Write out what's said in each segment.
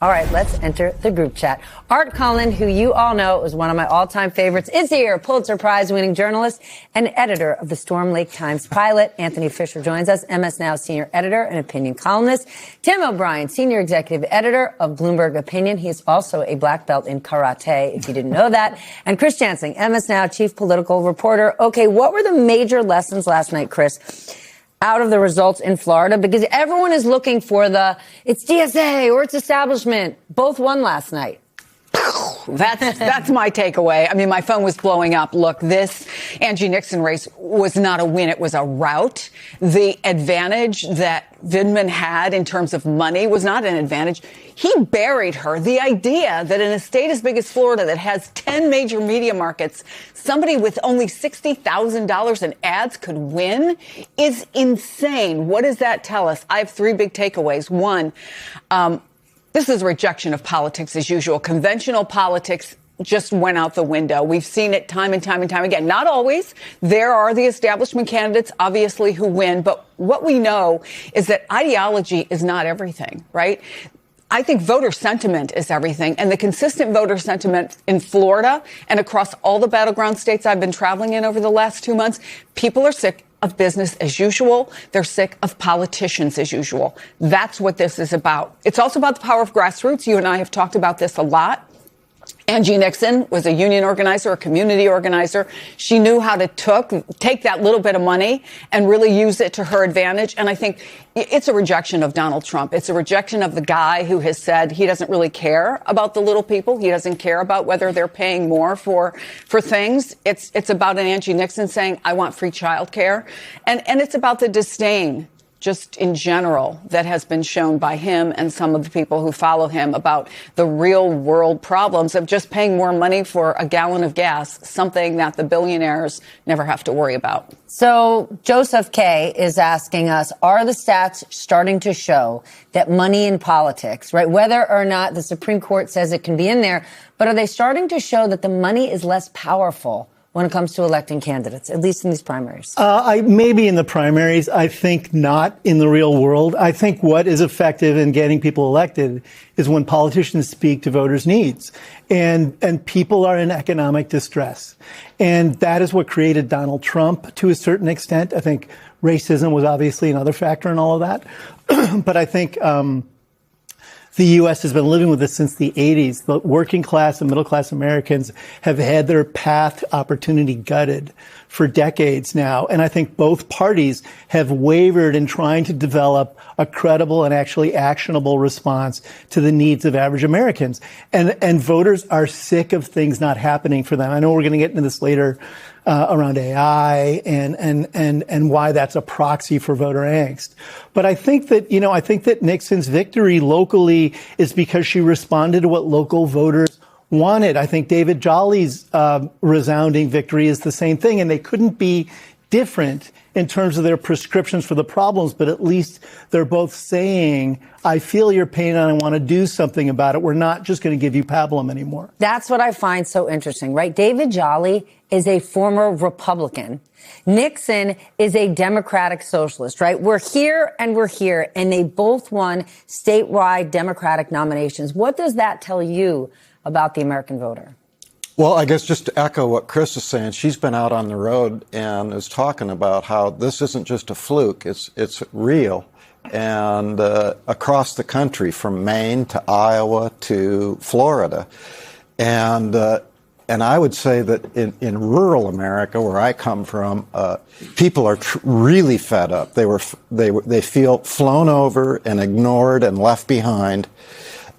All right, let's enter the group chat. Art Cullen, who you all know is one of my all-time favorites, is here. Pulitzer Prize-winning journalist and editor of the Storm Lake Times Pilot. Anthony Fisher joins us, MS Now senior editor and opinion columnist. Tim O'Brien, senior executive editor of Bloomberg Opinion. He is also a black belt in karate, if you didn't know that. And Chris Jansing, MS Now chief political reporter. Okay, what were the major lessons last night, Chris, out of the results in Florida? Because everyone is looking for it's DSA or it's establishment. Both won last night. That's my takeaway. I mean, my phone was blowing up. Look, this Angie Nixon race was not a win. It was a rout. The advantage that Vindman had in terms of money was not an advantage. He buried her. The idea that in a state as big as Florida that has 10 major media markets, somebody with only $60,000 in ads could win is insane. What does that tell us? I have three big takeaways. One, this is a rejection of politics as usual. Conventional politics just went out the window. We've seen it time and time and time again. Not always. There are the establishment candidates, obviously, who win. But what we know is that ideology is not everything, right? I think voter sentiment is everything. And the consistent voter sentiment in Florida and across all the battleground states I've been traveling in over the last 2 months, people are sick of business as usual. They're sick of politicians as usual. That's what this is about. It's also about the power of grassroots. You and I have talked about this a lot. Angie Nixon was a union organizer, a community organizer. She knew how to take that little bit of money and really use it to her advantage. And I think it's a rejection of Donald Trump. It's a rejection of the guy who has said he doesn't really care about the little people. He doesn't care about whether they're paying more for things. It's about an Angie Nixon saying, I want free child care. And it's about the disdain just in general that has been shown by him and some of the people who follow him about the real world problems of just paying more money for a gallon of gas, something that the billionaires never have to worry about. So Joseph K. is asking us, are the stats starting to show that money in politics, right, whether or not the Supreme Court says it can be in there, but are they starting to show that the money is less powerful when it comes to electing candidates, at least in these primaries? Maybe in the primaries. I think not in the real world. I think what is effective in getting people elected is when politicians speak to voters' needs. And people are in economic distress. And that is what created Donald Trump to a certain extent. I think racism was obviously another factor in all of that. But I think the U.S. has been living with this since the 80s. The working class and middle class Americans have had their path opportunity gutted for decades now. And I think both parties have wavered in trying to develop a credible and actually actionable response to the needs of average Americans. And voters are sick of things not happening for them. I know we're going to get into this later around AI and why that's a proxy for voter angst. But I think that Nixon's victory locally is because she responded to what local voters wanted. I think David Jolly's resounding victory is the same thing, and they couldn't be different in terms of their prescriptions for the problems, but at least they're both saying, I feel your pain and I want to do something about it. We're not just going to give you pablum anymore. That's what I find so interesting, right? David Jolly is a former Republican. Nixon is a Democratic socialist, right? We're here, and they both won statewide Democratic nominations. What does that tell you about the American voter? Well, I guess just to echo what Chris is saying, she's been out on the road and is talking about how this isn't just a fluke, it's real. And across the country, from Maine to Iowa to Florida. And I would say that in rural America, where I come from, people are really fed up. They feel flown over and ignored and left behind.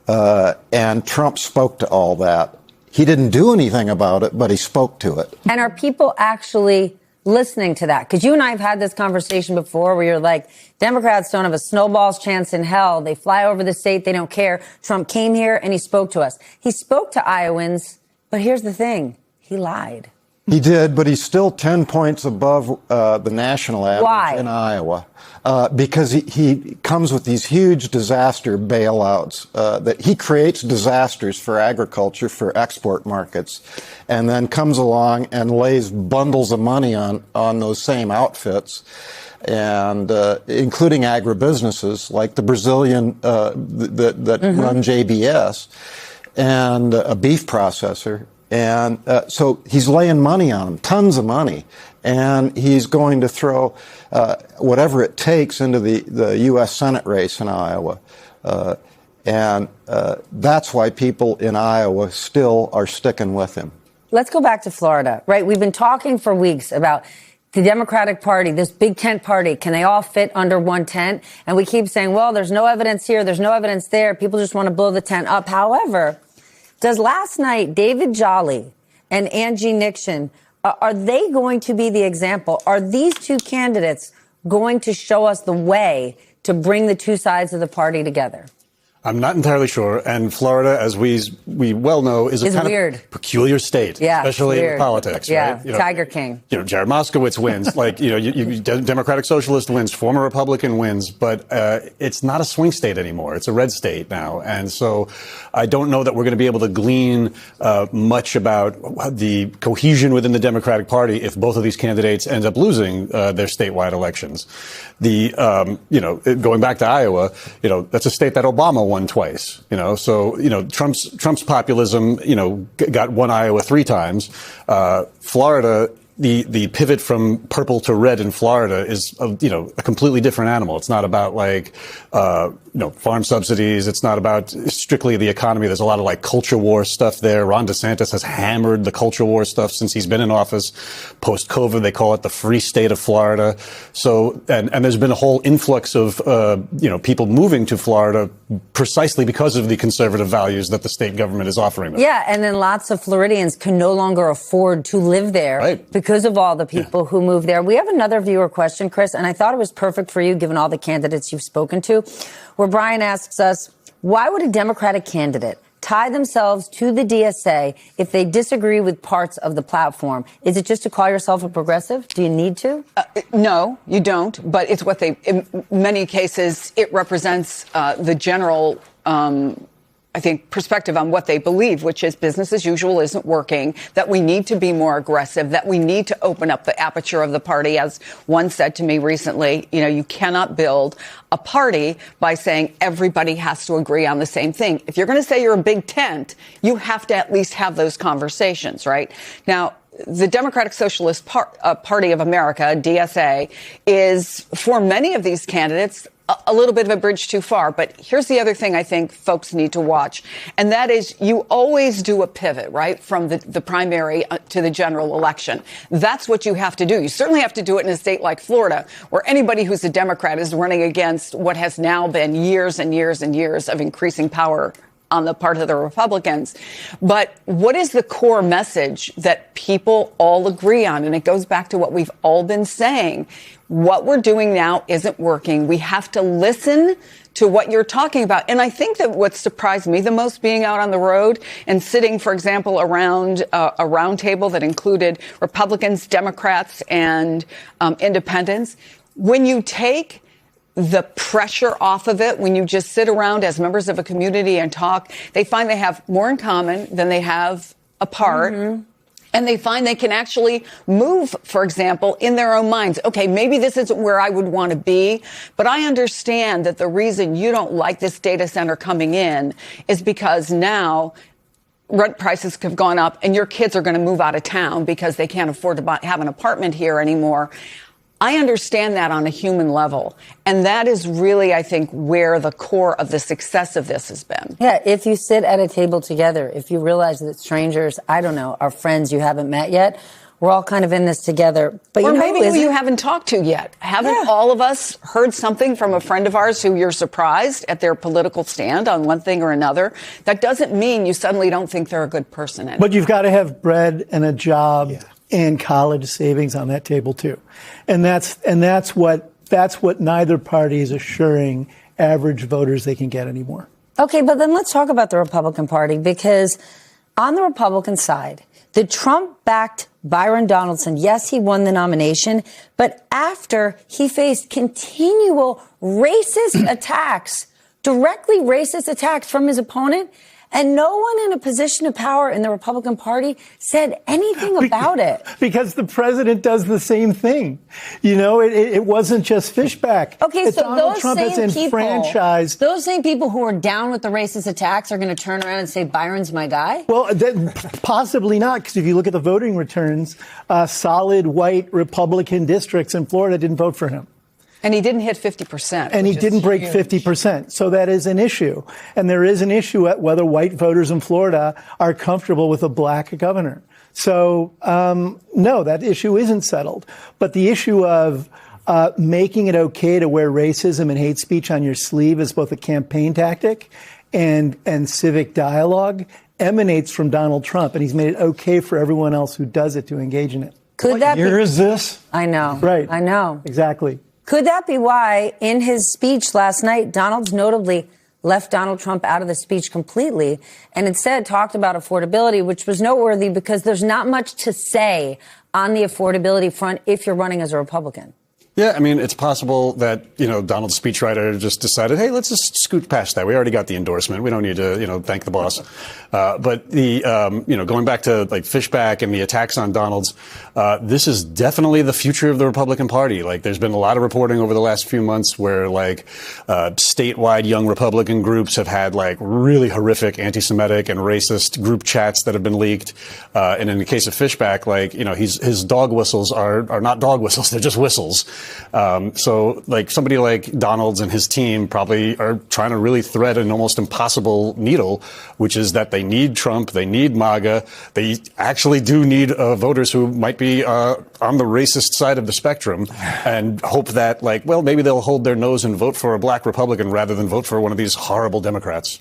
And Trump spoke to all that. He didn't do anything about it, but he spoke to it. And are people actually listening to that? Because you and I have had this conversation before where you're like, Democrats don't have a snowball's chance in hell. They fly over the state. They don't care. Trump came here and he spoke to us. He spoke to Iowans, but here's the thing. He lied. He did, but he's still 10 points above the national average Why? in Iowa. Because he comes with these huge disaster bailouts, that he creates disasters for agriculture, for export markets, and then comes along and lays bundles of money on those same outfits, and including agribusinesses like the Brazilian that run JBS, and a beef processor. And so he's laying money on them, tons of money. And he's going to throw whatever it takes into the U.S. Senate race in Iowa. And that's why people in Iowa still are sticking with him. Let's go back to Florida, right? We've been talking for weeks about the Democratic Party, this big tent party. Can they all fit under one tent? And we keep saying, well, there's no evidence here. There's no evidence there. People just want to blow the tent up. However, does last night David Jolly and Angie Nixon, are they going to be the example? Are these two candidates going to show us the way to bring the two sides of the party together? I'm not entirely sure. And Florida, as we well know, is a kind weird. of peculiar state, Yeah, especially weird. in politics. Yeah, right? Tiger King. Jared Moskowitz wins. Like, Democratic Socialist wins, former Republican wins, but it's not a swing state anymore. It's a red state now. And so I don't know that we're going to be able to glean much about the cohesion within the Democratic Party if both of these candidates end up losing their statewide elections. Going back to Iowa, that's a state that Obama won twice, so, Trump's populism, got won Iowa 3 times. Florida, the pivot from purple to red in Florida is, a completely different animal. It's not about farm subsidies. It's not about strictly the economy. There's a lot of culture war stuff there. Ron DeSantis has hammered the culture war stuff since he's been in office. Post-COVID, they call it the free state of Florida. So, and there's been a whole influx of, people moving to Florida precisely because of the conservative values that the state government is offering them. Yeah, and then lots of Floridians can no longer afford to live there. Right. Because of all the people who move there. We have another viewer question, Chris, and I thought it was perfect for you, given all the candidates you've spoken to, where Brian asks us, why would a Democratic candidate tie themselves to the DSA if they disagree with parts of the platform? Is it just to call yourself a progressive? Do you need to? No, you don't. But it's what in many cases, it represents the general I think, perspective on what they believe, which is business as usual isn't working, that we need to be more aggressive, that we need to open up the aperture of the party. As one said to me recently, you cannot build a party by saying everybody has to agree on the same thing. If you're going to say you're a big tent, you have to at least have those conversations, right? Now, the Democratic Socialist Party of America, DSA, is, for many of these candidates, a little bit of a bridge too far. But here's the other thing I think folks need to watch, and that is you always do a pivot, right, from the primary to the general election. That's what you have to do. You certainly have to do it in a state like Florida, where anybody who's a Democrat is running against what has now been years and years and years of increasing power on the part of the Republicans. But what is the core message that people all agree on? And it goes back to what we've all been saying. What we're doing now isn't working. We have to listen to what you're talking about. And I think that what surprised me the most being out on the road and sitting, for example, around a round table that included Republicans, Democrats, and independents, when you take the pressure off of it, when you just sit around as members of a community and talk, they find they have more in common than they have apart. Mm-hmm. And they find they can actually move, for example, in their own minds. Okay, maybe this isn't where I would want to be, but I understand that the reason you don't like this data center coming in is because now rent prices have gone up and your kids are going to move out of town because they can't afford to have an apartment here anymore. I understand that on a human level. And that is really, I think, where the core of the success of this has been. Yeah, if you sit at a table together, if you realize that strangers, I don't know, are friends you haven't met yet, we're all kind of in this together. But or you know maybe who you haven't talked to yet. Haven't all of us heard something from a friend of ours who you're surprised at their political stand on one thing or another? That doesn't mean you suddenly don't think they're a good person anymore. But you've got to have bread and a job and college savings on that table too. And that's what neither party is assuring average voters they can get anymore. Okay, but then let's talk about the Republican Party, because on the Republican side, The Trump-backed Byron Donaldson, yes, he won the nomination, but after he faced continual racist attacks, directly racist attacks from his opponent, and no one in a position of power in the Republican Party said anything about it. Because the president does the same thing. You know, it wasn't just Fishback. Okay, so Donald those Trump has same people, enfranchised. those same people who are down with the racist attacks are going to turn around and say Byron's my guy? Well, possibly not, because if you look at the voting returns, solid white Republican districts in Florida didn't vote for him. And he didn't hit 50%. And he didn't break 50%. So that is an issue. And there is an issue at whether white voters in Florida are comfortable with a black governor. So, no, that issue isn't settled. But the issue of making it okay to wear racism and hate speech on your sleeve is both a campaign tactic and civic dialogue emanates from Donald Trump. And he's made it okay for everyone else who does it to engage in it. Could that What year be? is this? I know. Right. I know. Exactly. Could that be why, in his speech last night, Donald's notably left Donald Trump out of the speech completely and instead talked about affordability, which was noteworthy because there's not much to say on the affordability front if you're running as a Republican? Yeah, I mean, it's possible that, you know, Donald's speechwriter just decided, hey, let's just scoot past that. We already got the endorsement. We don't need to, you know, thank the boss. But you know, going back to like Fishback and the attacks on Donald's, this is definitely the future of the Republican Party. Like, there's been a lot of reporting over the last few months where like statewide young Republican groups have had like really horrific anti-Semitic and racist group chats that have been leaked. And in the case of Fishback, like, you know, his dog whistles are not dog whistles. They're just whistles. So like somebody like Donald's and his team probably are trying to really thread an almost impossible needle, which is that they need Trump, they need MAGA, they actually do need voters who might be on the racist side of the spectrum, and hope that like, well, maybe they'll hold their nose and vote for a black Republican rather than vote for one of these horrible Democrats.